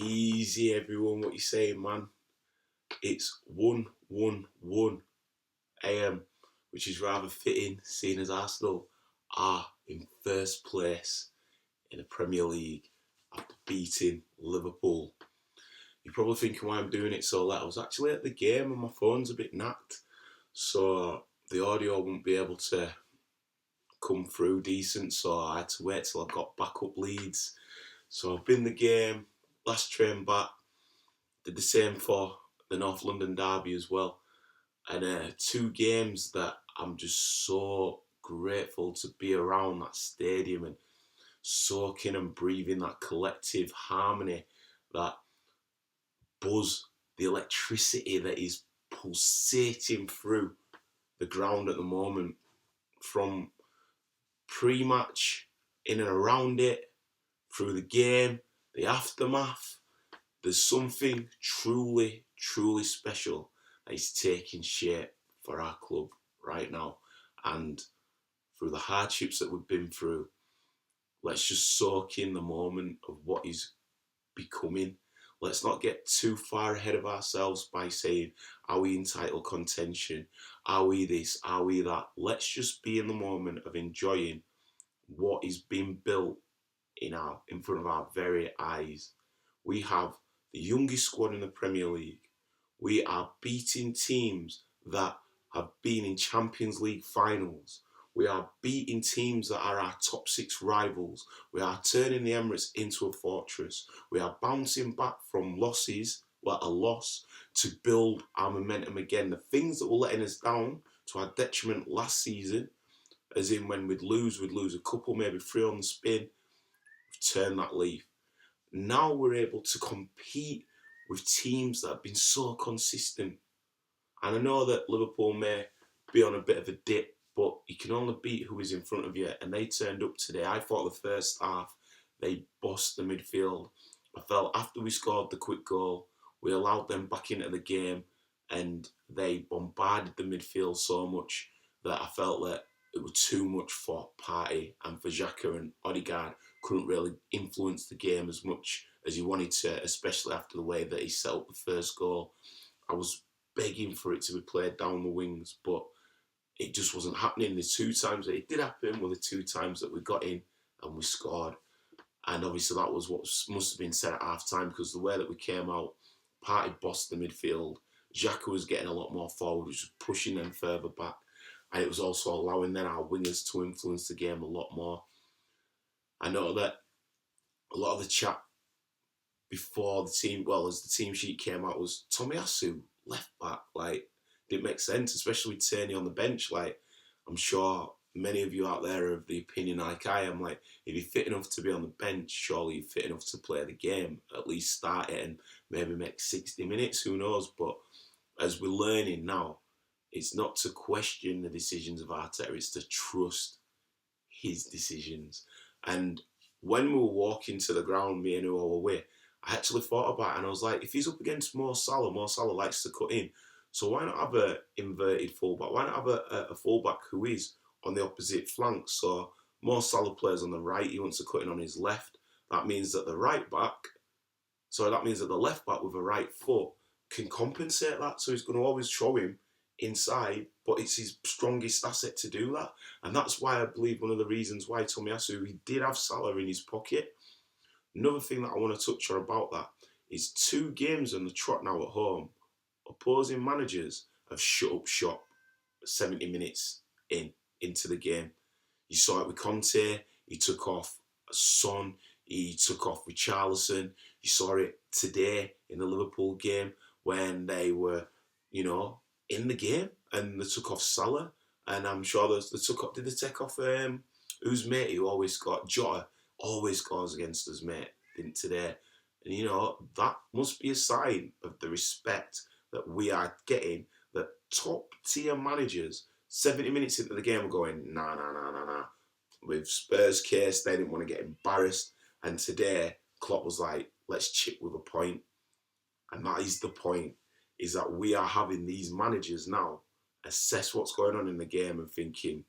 Easy, everyone. What you saying, man? It's 1:11 a.m., which is rather fitting, seeing as Arsenal are in first place in the Premier League after beating Liverpool. You're probably thinking why I'm doing it so late. I was actually at the game and my phone's a bit knacked, so the audio won't be able to come through decent, so I had to wait till I got back up Leeds. So I've been the game, last train back, did the same for the North London derby as well. And two games that I'm just so grateful to be around that stadium and soaking and breathing that collective harmony, that buzz, the electricity that is pulsating through the ground at the moment from pre-match, in and around it, through the game, the aftermath. There's something truly, truly special that is taking shape for our club right now. And through the hardships that we've been through, let's just soak in the moment of what is becoming. Let's not get too far ahead of ourselves by saying, are we in title contention? Are we this? Are we that? Let's just be in the moment of enjoying what is being built in front of our very eyes. We have the youngest squad in the Premier League. We are beating teams that have been in Champions League finals. We are beating teams that are our top six rivals. We are turning the Emirates into a fortress. We are bouncing back from losses, a loss, to build our momentum again. The things that were letting us down to our detriment last season, as in when we'd lose a couple, maybe three on the spin, we've turned that leaf. Now we're able to compete with teams that have been so consistent. And I know that Liverpool may be on a bit of a dip, but you can only beat who is in front of you. And they turned up today. I thought the first half, they bossed the midfield. I felt after we scored the quick goal, we allowed them back into the game and they bombarded the midfield so much that I felt that it was too much for Partey and for Xhaka, and Odegaard couldn't really influence the game as much as he wanted to, especially after the way that he set up the first goal. I was begging for it to be played down the wings, but it just wasn't happening. The two times that it did happen were the two times that we got in and we scored. And obviously that was what must have been said at half-time, because the way that we came out, Partey bossed the midfield. Xhaka was getting a lot more forward, which was pushing them further back. And it was also allowing then our wingers to influence the game a lot more. I know that a lot of the chat before the team, as the team sheet came out, was Tomiyasu, left back. Didn't make sense, especially with Tierney on the bench. I'm sure many of you out there are of the opinion like I am. If you're fit enough to be on the bench, surely you're fit enough to play the game. At least start it and maybe make 60 minutes, who knows? But as we're learning now, it's not to question the decisions of Arteta, it's to trust his decisions. And when we were walking to the ground, me and who I were with, I actually thought about it and I was like, if he's up against Mo Salah likes to cut in. So why not have an inverted fullback? Why not have a fullback who is on the opposite flank? So Mo Salah plays on the right, he wants to cut in on his left. That means that the left back with a right foot can compensate that. So he's going to always show him inside, but it's his strongest asset to do that. And that's why I believe one of the reasons why Tomiyasu, he did have Salah in his pocket. Another thing that I want to touch on about that is 2 games on the trot now at home. Opposing managers have shut up shop 70 minutes into the game. You saw it with Conte, he took off Son, he took off Richarlison. You saw it today in the Liverpool game when they were, in the game and they took off Salah. And I'm sure did they take off who's mate who always scored? Jota always scores against us, mate, didn't today. And that must be a sign of the respect that we are getting, that top tier managers 70 minutes into the game are going, nah. With Spurs' case, they didn't want to get embarrassed. And today, Klopp was like, let's chip with a point. And that is the point, is that we are having these managers now assess what's going on in the game and thinking,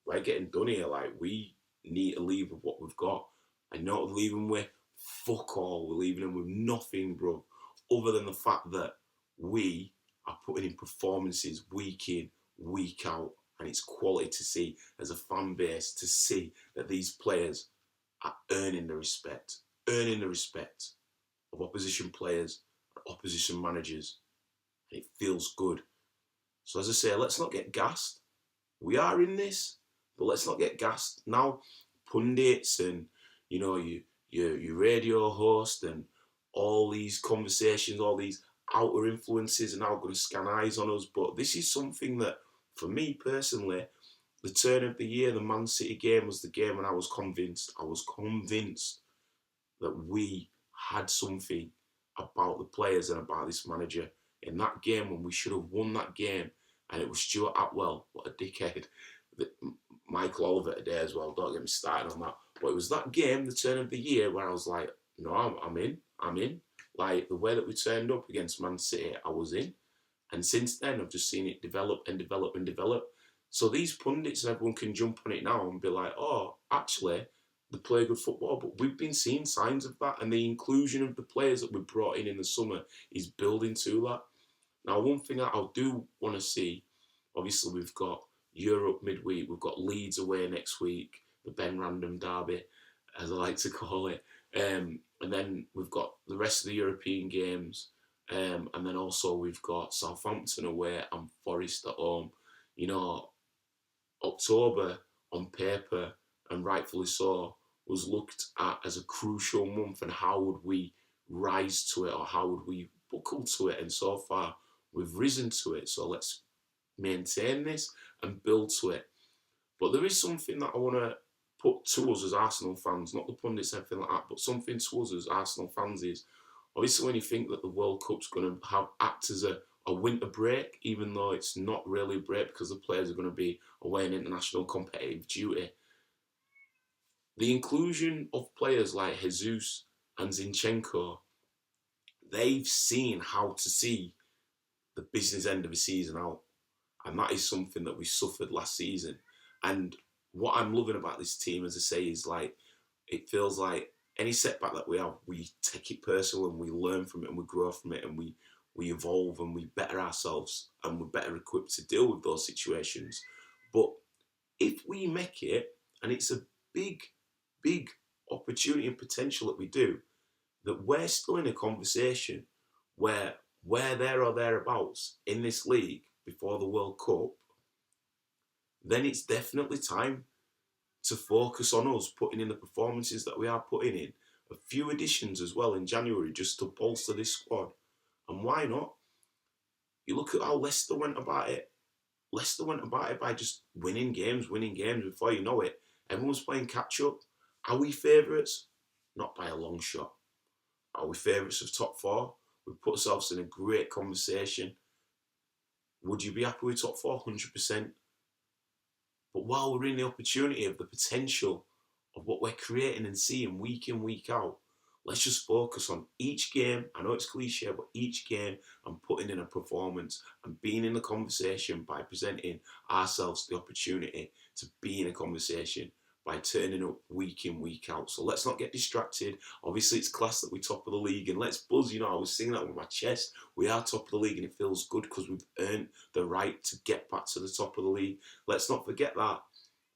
we're getting done here. We need to leave with what we've got. And not leaving with fuck all. We're leaving them with nothing, bro, other than the fact that we are putting in performances week in, week out, and it's quality to see as a fan base to see that these players are earning the respect of opposition players, opposition managers, and it feels good. So as I say, let's not get gassed. We are in this, but let's not get gassed. Now, pundits and, you know, your radio host and all these conversations, all these outer influences are now going to scan eyes on us. But this is something that, for me personally, the turn of the year, the Man City game was the game when I was convinced that we had something about the players and about this manager. In that game, when we should have won that game, and it was Stuart Atwell, what a dickhead. Michael Oliver today as well, don't get me started on that. But it was that game, the turn of the year, where I was like, no, I'm in. Like, the way that we turned up against Man City, I was in. And since then, I've just seen it develop and develop and develop. So these pundits and everyone can jump on it now and be like, oh, actually, they play good football. But we've been seeing signs of that. And the inclusion of the players that we brought in the summer is building to that. Now, one thing that I do want to see, obviously we've got Europe midweek, we've got Leeds away next week, the Ben Random derby, as I like to call it. And then we've got the rest of the European games. And then also we've got Southampton away and Forest at home. You know, October on paper, and rightfully so, was looked at as a crucial month, and how would we rise to it, or how would we buckle to it? And so far, we've risen to it. So let's maintain this and build to it. But there is something that I want to put to us as Arsenal fans, not the pundits and everything like that, but something to us as Arsenal fans is, obviously when you think that the World Cup's going to act as a winter break, even though it's not really a break because the players are going to be away in international competitive duty, the inclusion of players like Jesus and Zinchenko, they've seen how to see the business end of a season out. And that is something that we suffered last season. And what I'm loving about this team, as I say, is like, it feels like any setback that we have, we take it personal and we learn from it and we grow from it and we evolve and we better ourselves and we're better equipped to deal with those situations. But if we make it, and it's a big, big opportunity and potential that we do, that we're still in a conversation where we're there or thereabouts in this league before the World Cup, then it's definitely time to focus on us putting in the performances that we are putting in. A few additions as well in January just to bolster this squad. And why not? You look at how Leicester went about it. Leicester went about it by just winning games. Before you know it, everyone's playing catch-up. Are we favourites? Not by a long shot. Are we favourites of top four? We've put ourselves in a great conversation. Would you be happy with top four? 100%. But while we're in the opportunity of the potential of what we're creating and seeing week in, week out, let's just focus on each game. I know it's cliche, but each game and putting in a performance and being in the conversation by presenting ourselves the opportunity to be in a conversation by turning up week in, week out. So let's not get distracted. Obviously, it's class that we're top of the league, and let's buzz. You know, I was saying that with my chest. We are top of the league, and it feels good because we've earned the right to get back to the top of the league. Let's not forget that.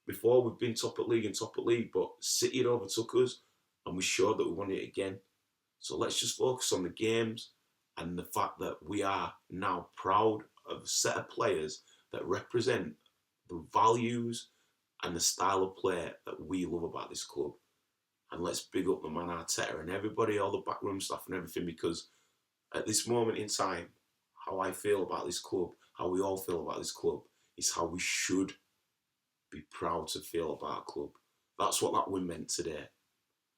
Before, we've been top of the league, but City had overtook us, and we showed that we won it again. So let's just focus on the games and the fact that we are now proud of a set of players that represent the values and the style of play that we love about this club. And let's big up the man Arteta and everybody, all the backroom staff and everything, because at this moment in time, how I feel about this club, how we all feel about this club, is how we should be proud to feel about our club. That's what that win meant today.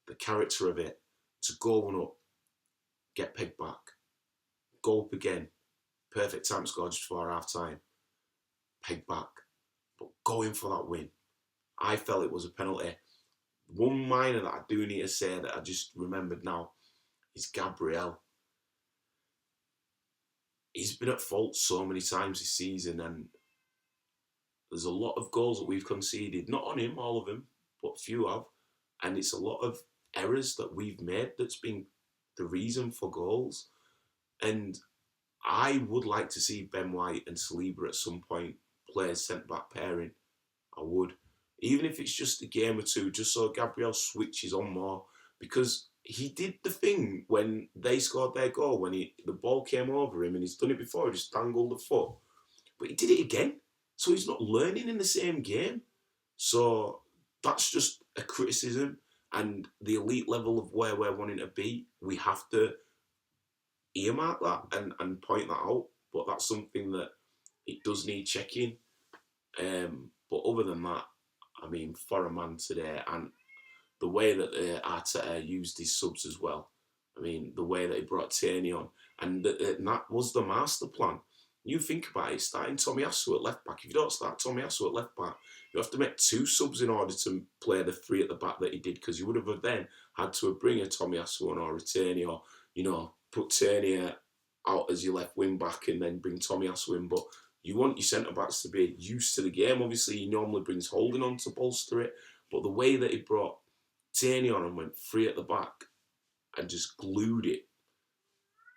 The character of it, to go one up, get pegged back, go up again, perfect time score just before half time, pegged back, but going for that win. I felt it was a penalty. One minor that I do need to say that I just remembered now is Gabriel. He's been at fault so many times this season, and there's a lot of goals that we've conceded. Not on him, all of them, but few have. And it's a lot of errors that we've made that's been the reason for goals. And I would like to see Ben White and Saliba at some point play as centre-back pairing. I would. Even if it's just a game or two, just so Gabriel switches on more. Because he did the thing when they scored their goal, when the ball came over him, and he's done it before, he just dangled the foot. But he did it again. So he's not learning in the same game. So that's just a criticism. And the elite level of where we're wanting to be, we have to earmark that and point that out. But that's something that it does need checking. But other than that, I mean, for a man today, and the way that Arteta used his subs as well. I mean, the way that he brought Tierney on, and that was the master plan. You think about it, starting Tomiyasu at left back. If you don't start Tomiyasu at left back, you have to make 2 subs in order to play the 3 at the back that he did, because you would have then had to bring a Tomiyasu on or a Tierney, or put Tierney out as your left wing back and then bring Tomiyasu in. But you want your centre backs to be used to the game. Obviously, he normally brings Holding on to bolster it, but the way that he brought Tierney on and went 3 at the back and just glued it,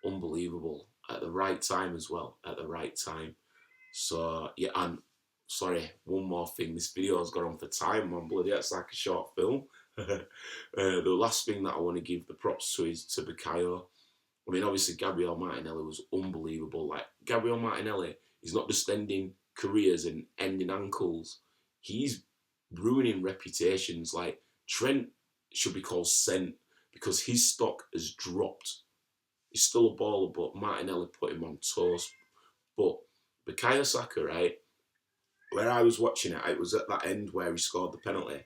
unbelievable. At the right time as well, at the right time. So, yeah, and sorry, one more thing. This video has gone on for time, man. Bloody, that's like a short film. The last thing that I want to give the props to is to Bukayo. I mean, obviously, Gabriel Martinelli was unbelievable. Like, Gabriel Martinelli is not just ending careers and ending ankles. He's ruining reputations. Like, Trent should be called Sent because his stock has dropped. He's still a baller, but Martinelli put him on toast. But Bukayo Saka, right, where I was watching it, it was at that end where he scored the penalty.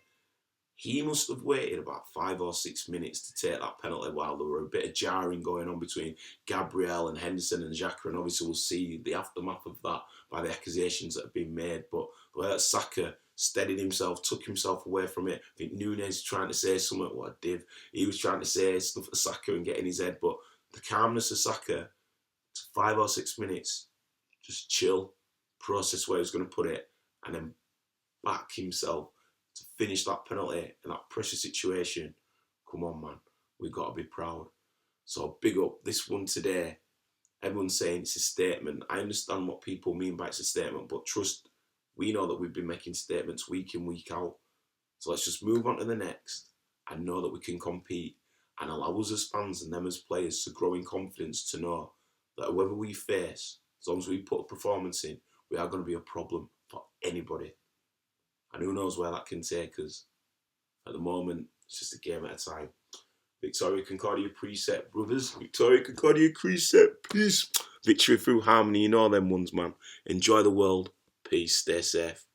He must have waited about 5 or 6 minutes to take that penalty while there were a bit of jarring going on between Gabriel and Henderson and Xhaka, and obviously we'll see the aftermath of that by the accusations that have been made. But the way that Saka steadied himself, took himself away from it. I think Nunes trying to say something, what a div. He was trying to say stuff to Saka and get in his head, but the calmness of Saka, 5 or 6 minutes, just chill, process where he's going to put it, and then back himself to finish that penalty in that pressure situation. Come on, man. We've got to be proud. So big up this one today. Everyone's saying it's a statement. I understand what people mean by it's a statement, but trust, we know that we've been making statements week in, week out. So let's just move on to the next and know that we can compete, and allow us as fans and them as players to grow in confidence to know that whoever we face, as long as we put a performance in, we are going to be a problem for anybody. And who knows where that can take us. At the moment, it's just a game at a time. Victoria Concordia preset, brothers. Victoria Concordia preset. Peace. Victory through harmony. You know them ones, man. Enjoy the world. Peace. Stay safe.